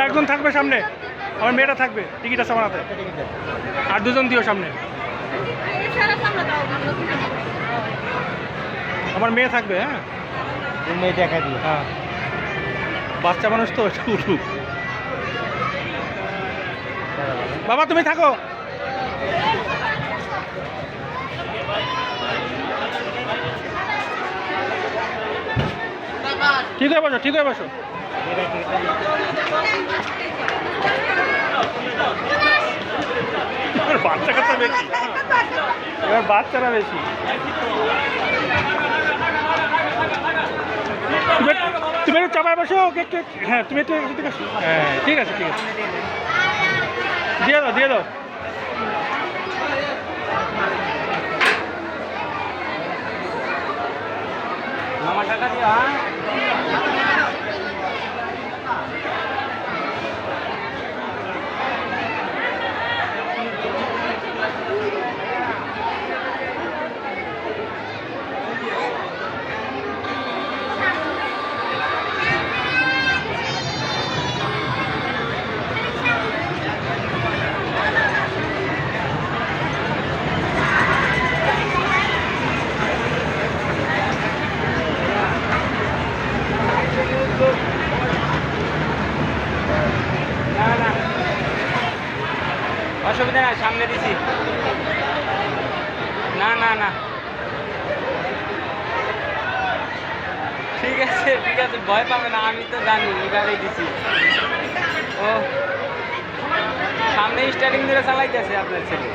একজন থাকবে সামনে, আমার মেয়েটা থাকবে, টিকিট আছে আমার হাতে, আর দুজন দিও সামনে। আমার মেয়ে থাকবে। হ্যাঁ, মেয়ে দেখা দিও। হ্যাঁ, বাচ্চা মানুষ তো একটু উঠুক। বাবা তুমি থাকো। ঠিক হয়ে বসো, ঠিক হয়ে বসো। বাচ্চা কাচ্চা বেশি, এবার বাচ্চারা বেশি। তুমি একটু চাপায় বসো ওকে একটু। হ্যাঁ তুমি একটু, হ্যাঁ ঠিক আছে ঠিক আছে, দিয়ে দাও দিয়ে দাও। আমার টাকা দিও। হ্যাঁ, অসুবিধা নাই, সামনে দিছি। না না না, ঠিক আছে ঠিক আছে, ভয় পাবে না, আমি তো জানি এভাবেই দিছি। ও সামনে স্টার্টিং ধরে চালাইতেছে আপনার ছেলে।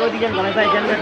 ওদিকে গলায় পাই জানবে।